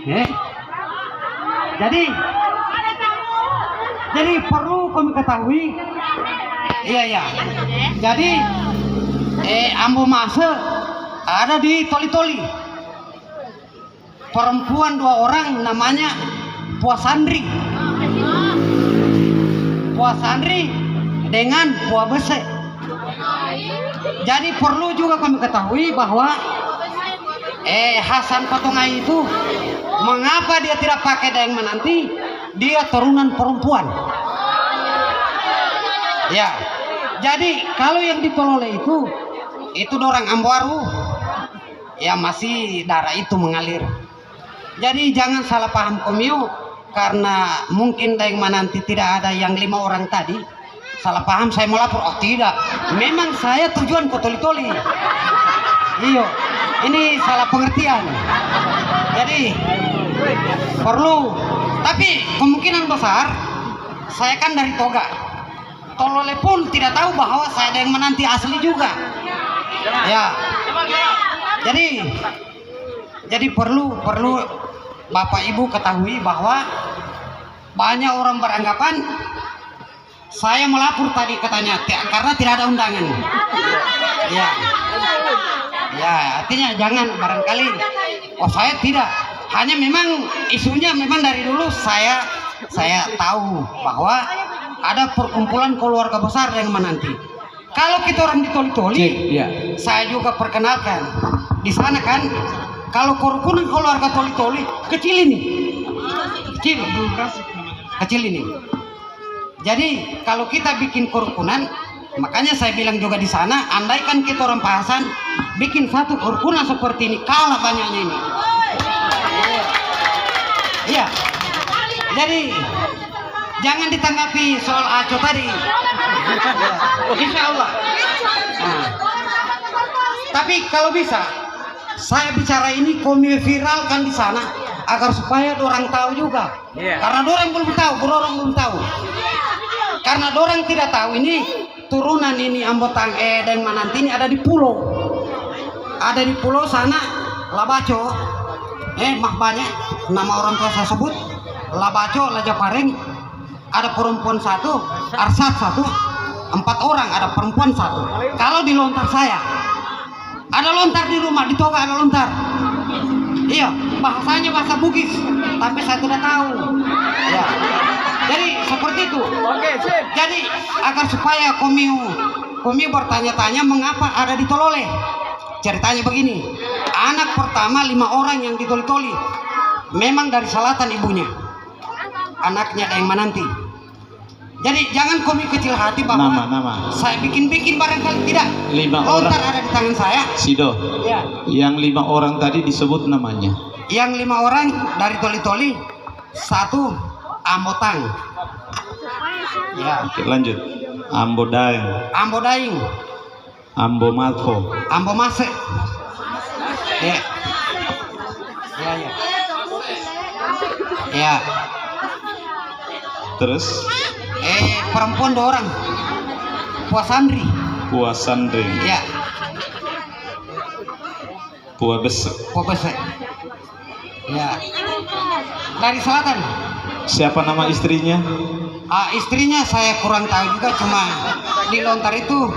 Eh, jadi perlu kami ketahui. Iya ya. Jadi ambo mase ada di Toli-Toli. Perempuan 2 orang namanya Puasandri. Puasandri dengan Pua Bese. Jadi perlu juga kami ketahui bahwa Hasan Patongai itu mengapa dia tidak pakai daeng menanti? Dia turunan perempuan. Ya. Jadi kalau yang ditolole itu orang Ambaru. Ya masih darah itu mengalir. Jadi jangan salah paham komio karena mungkin daeng menanti tidak ada yang 5 orang tadi. Salah paham saya mau lapor. Oh tidak. Memang saya tujuan ke Toli-Toli. Iyo. Ini salah pengertian. Jadi perlu, tapi kemungkinan besar saya kan dari Toga. Tolole pun tidak tahu bahwa saya ada yang menanti asli juga. Ya. Jadi perlu Bapak Ibu ketahui bahwa banyak orang beranggapan saya melapor tadi katanya karena tidak ada undangan. Ya. Ya, artinya jangan barangkali. Oh, saya tidak. Hanya memang isunya memang dari dulu saya tahu bahwa ada perkumpulan keluarga besar yang menanti. Kalau kita orang di Toli-Toli, saya juga perkenalkan. Di sana kan, kalau kerukunan keluarga Toli-Toli kecil ini, kecil ini. Jadi kalau kita bikin kerukunan, makanya saya bilang juga di sana, andaikan kita orang Pahasan bikin satu kerukunan seperti ini, kalah banyaknya ini. Iya. Jadi jangan ditanggapi soal Aco tadi. Insya Allah. Nah. Tapi kalau bisa, saya bicara ini kami viralkan di sana agar supaya orang tahu juga. Karena orang belum tahu, Karena orang tidak tahu ini turunan ini Ambotang dan Mananti ini ada di pulau. Ada di pulau sana Labaco. Mah banyak nama orang tua saya sebut. Labaco, Lajapareng. Ada perempuan 1, Arsat 1, 4 orang, ada perempuan 1. Kalau di lontar saya, ada lontar di rumah, di Toga ada lontar. Iya, bahasanya bahasa Bugis, tapi saya tidak tahu. Ya. Jadi seperti itu. Oke, sip. Jadi agar supaya kami bertanya-tanya mengapa ada di Tolole. Ceritanya begini, anak pertama 5 orang yang di Toli-Toli, memang dari selatan ibunya, anaknya ada yang Mananti. Jadi jangan kami kecil hati bahwa nama. Saya bikin barangkali tidak. 5 lontar orang ada di tangan saya. Sido. Ya. Yang 5 orang tadi disebut namanya. Yang 5 orang dari Toli-Toli, 1 Ambotang. Ya. Oke, lanjut. Ambo Daeng, Ambo Matho, Ambo Mase. Ya. Ya. Terus Perempuan 2 orang, Puasandri. Ya. Pua Bese. Ya. Dari selatan. Siapa nama istrinya? Istrinya saya kurang tahu juga, cuma di lontar itu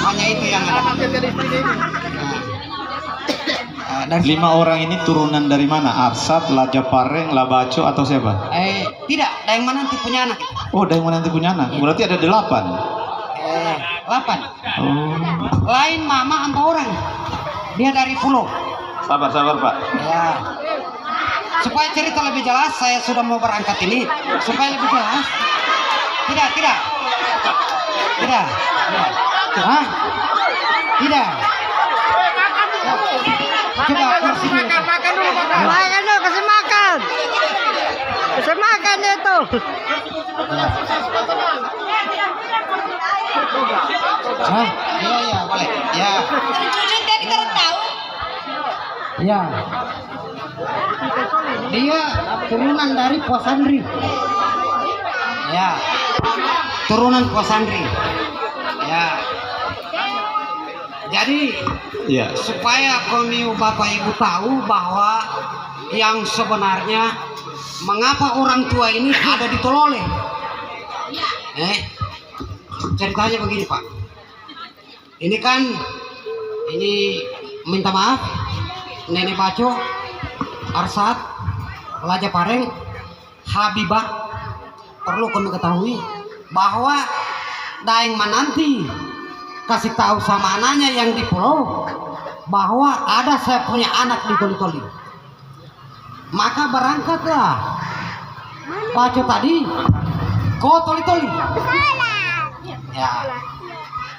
hanya itu yang ada. Dari 5 orang ini turunan dari mana? Arsat, Lajapareng, Labaco atau siapa? Tidak, Daeng Mananti punya anak. Oh, Daeng Mananti punya anak. Berarti ada 8. 8. Oh. Lain mama 4 orang. Dia dari pulau. Sabar Pak. Ya. Supaya cerita lebih jelas, saya sudah mau berangkat ini. Supaya lebih jelas. Tidak. Hah? Tidak. Coba kursi dulu. Makan dulu, kasih makan itu. Hah? Iya, boleh. Ya. Jujur dia kita tahu. Ya. Dia turunan dari Puasandri. Ya. Turunan Puasandri. Ya. Jadi Ya. supaya kami Bapak Ibu tahu bahwa yang sebenarnya mengapa orang tua ini ada di Tolole. Ceritanya begini Pak. Ini kan, ini minta maaf, Nenek Baco, Arsat, Laja Pareng, Habibah, perlu kami ketahui bahwa Daeng Mananti kasih tahu sama anaknya yang di pulau bahwa ada saya punya anak di Toli-Toli. Maka berangkatlah Baco tadi ke Toli-Toli. Ya,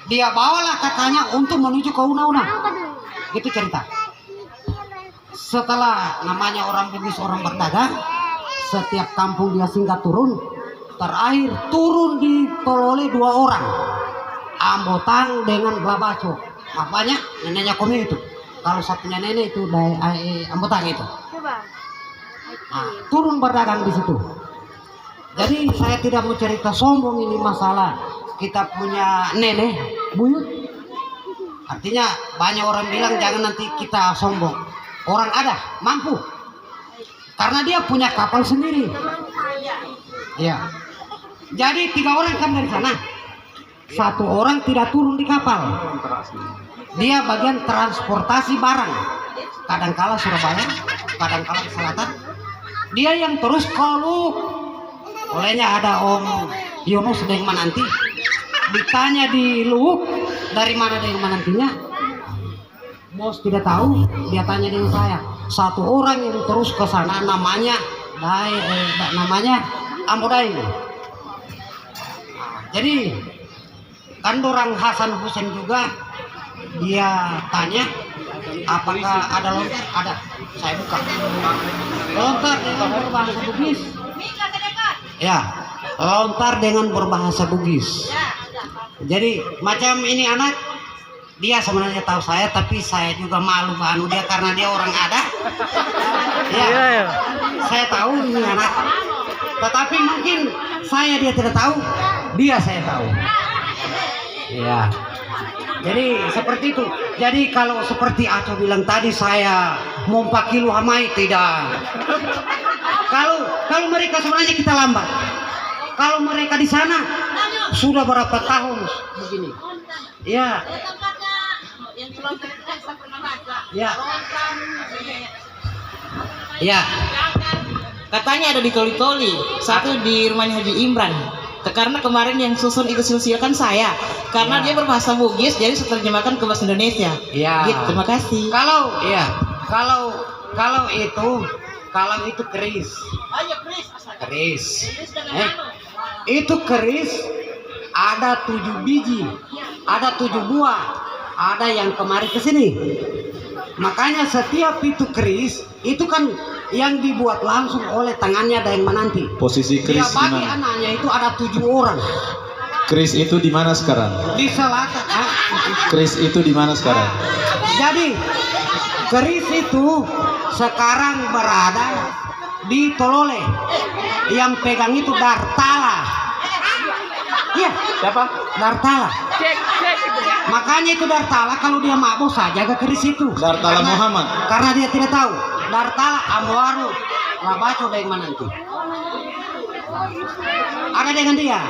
dia bawalah kakaknya untuk menuju ke Una-Una. Gitu cerita. Setelah namanya orang Bugis, orang berdagang, setiap kampung dia singgah turun. Terakhir turun di Tolole 2 orang, Ambotang dengan Blabaco. Makanya neneknya kami itu. Kalau satunya nenek itu dari Ambotang itu. Nah, turun berdagang di situ. Jadi saya tidak mau cerita sombong, ini masalah kita punya nenek buyut. Artinya banyak orang bilang jangan nanti kita sombong. Orang ada mampu karena dia punya kapal sendiri. Ya. Jadi 3 orang kan dari sana. 1 orang tidak turun di kapal. Dia bagian transportasi barang. Kadangkala Surabaya, kadangkala ke selatan. Dia yang terus koluk. Olehnya ada Om Yunus Daeng Mananti. Ditanya di Luwuk, dari mana Daeng Manantinya? Bos tidak tahu. Dia tanya dengan saya. 1 orang yang terus ke sana namanya Ambodaeng. Jadi kan orang Hasan Hussein juga, dia tanya apakah ada lontar? Ada. Saya buka. Lontar dengan berbahasa Bugis. Ya, lontar dengan berbahasa Bugis. Jadi macam ini anak, dia sebenarnya tahu saya, tapi saya juga malu banu dia karena dia orang ada. Ya, saya tahu ini anak, tetapi mungkin dia tidak tahu, dia saya tahu. Ya, jadi seperti itu. Jadi kalau seperti Aco bilang tadi saya mau 4 kilo hamai, tidak. Kalau mereka sebenarnya kita lambat. Kalau mereka di sana sudah berapa tahun begini. Ya. Ya. Ya. Katanya ada di Toli-Toli, satu di rumahnya Haji Imran. Karena kemarin yang susun ikut silsilakan saya, karena dia berbahasa Bugis, jadi saya terjemahkan ke bahasa Indonesia. Ya. Gitu, terima kasih. Kalau itu keris. Itu keris ada 7 biji, ada 7 buah, ada yang kemarin ke sini. Makanya setiap itu keris itu kan yang dibuat langsung oleh tangannya Daeng Mananti. Posisi Dia keris bagi di mana? anaknya itu ada 7 orang. Keris itu di mana sekarang? Di selatan. Keris itu di mana sekarang? Jadi keris itu sekarang berada di Tolole. Yang pegang itu Dartala. Iya. Siapa? Dartala. Makanya itu Dartala kalau dia mabuk saja ke keris itu. Dartala Muhammad. Karena dia tidak tahu. Dartala Amwaru Labaco Daeng Mananti. Ada dengan dia.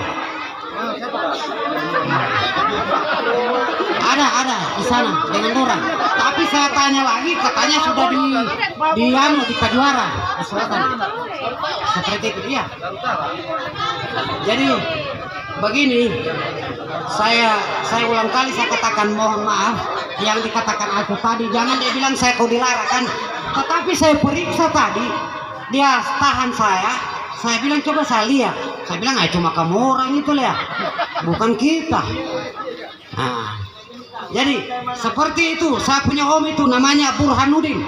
Ada di sana dengan orang. Tapi saya tanya lagi, katanya sudah di Kajuara di selatan. Seperti itu dia. Jadi begini, saya ulang kali saya katakan mohon maaf yang dikatakan aku tadi, jangan dia bilang saya kau dilarang kan. Tetapi saya periksa tadi, dia tahan saya bilang coba saya lihat. Saya bilang cuma kamu orang itu lihat, bukan kita. Nah, jadi seperti itu. Saya punya om itu namanya Burhanuddin.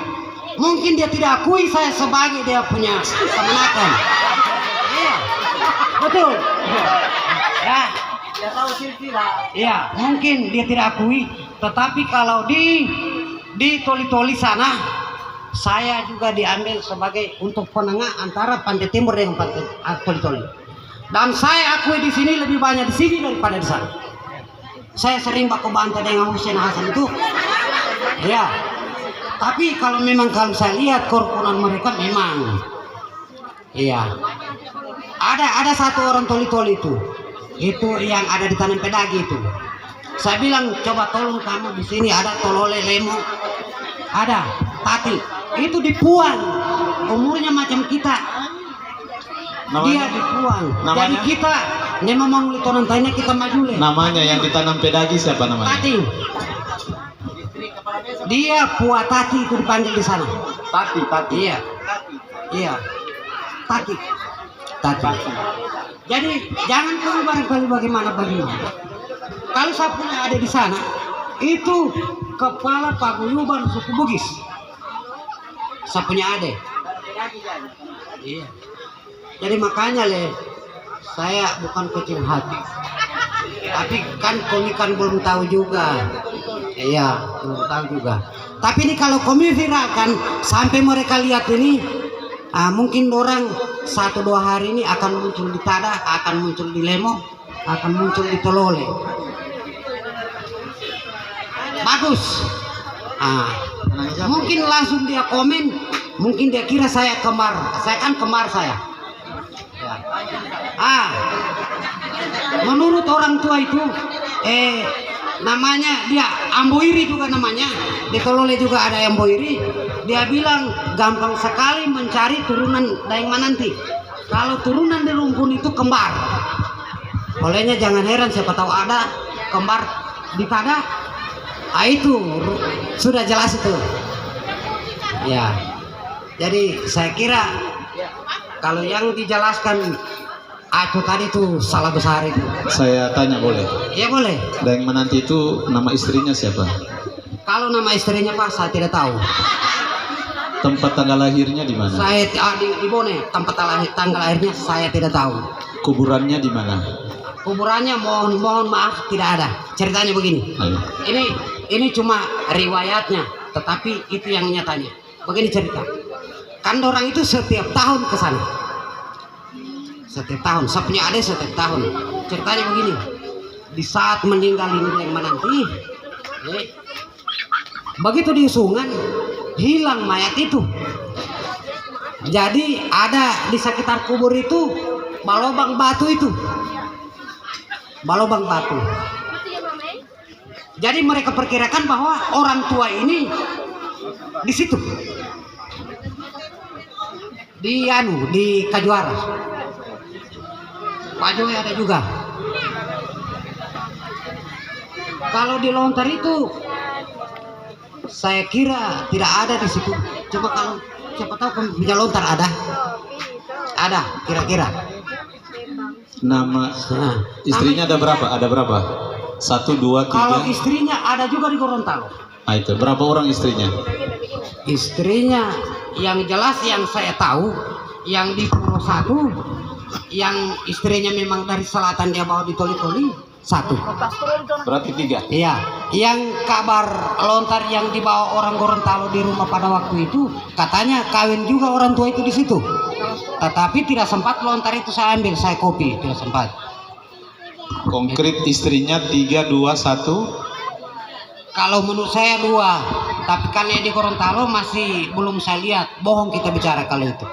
Mungkin dia tidak akui saya sebagai dia punya kemenakan. Iya, betul. Ya, dia tahu silsilah. Iya, mungkin dia tidak akui. Tetapi kalau di Toli-Toli sana, saya juga diambil sebagai untuk penengah antara Pantai Timur dengan Pantai Toli-Toli. Dan saya akui di sini lebih banyak di sini daripada di sana. saya sering baku bantah dengan Hussein Hasan itu. Ya. Tapi kalau saya lihat kerukunan mereka memang. Iya. Ada satu orang toli-toli itu yang ada di Tanam Pedagi itu. Saya bilang coba tolong kamu di sini ada tolole lemo, ada tati itu dipuang, umurnya macam kita. Dia dipuang. Namanya? Jadi kita memang litonan tanya kita maju. Namanya yang ditanam pedagi siapa namanya? Tati. Dia Puat Tati itu dipanggil di sana. Tati. Iya. Iya. Tati. Jadi jangan kamu barangkali bagaimana. Kalau sapunya ada di sana, itu kepala paguyuban suku Bugis. Sapunya ada. Iya. Jadi makanya saya bukan kecil hati. Tapi kan kami kan belum tahu juga. Iya, belum tahu juga. Tapi ini kalau kami viralkan sampai mereka lihat ini, mungkin orang 1-2 hari ini akan muncul di Tada, akan muncul di Lemo, akan muncul di Tolole. Bagus. Mungkin langsung dia komen, mungkin dia kira saya kembar. Saya kan kembar saya. Menurut orang tua itu, namanya dia Amboiri juga namanya. Di Tolole juga ada Amboiri. Dia bilang gampang sekali mencari turunan Daeng Mananti. Kalau turunan di rumpun itu kembar. Olehnya jangan heran siapa tahu ada kembar di Tada. Itu sudah jelas itu. Ya. Jadi saya kira kalau yang dijelaskan Aco tadi itu salah besar itu. Saya tanya boleh? Ya boleh. Daeng Mananti itu nama istrinya siapa? Kalau nama istrinya Pak saya tidak tahu. Tempat tanggal lahirnya di mana? Saya di Bone, tempat tanggal lahirnya saya tidak tahu. Kuburannya di mana? Kuburannya mohon maaf tidak ada. Ceritanya begini. Ayo. Ini cuma riwayatnya, tetapi itu yang nyatanya. Begini cerita. Kan orang itu setiap tahun ke sana. Setiap tahun, saya punya adik setiap tahun. Ceritanya begini. Di saat meninggal ini yang menanti, begitu diusungan, hilang mayat itu. Jadi ada di sekitar kubur itu balobang batu itu. Balobang batu. Jadi mereka perkirakan bahwa orang tua ini di situ. Di Kajuara. Pak Joy ada juga. Kalau di Lontar itu saya kira tidak ada di situ. Coba kalau siapa tahu punya Lontar ada. Ada kira-kira. Nama istrinya ada berapa? Ada berapa? 1, 2, 3. Kalau istrinya ada juga di Gorontalo. Itu berapa orang istrinya? Istrinya yang jelas yang saya tahu yang di Puro 1, yang istrinya memang dari selatan dia bawa di Toli-Toli 1. Berarti 3. Iya, yang kabar Lontar yang dibawa orang Gorontalo di rumah pada waktu itu katanya kawin juga orang tua itu di situ. Tetapi tidak sempat Lontar itu saya ambil, saya kopi, tidak sempat. Konkret istrinya 3, 2, 1. Kalau menurut saya 2, tapi kalau di Gorontalo masih belum saya lihat. Bohong kita bicara kalau itu.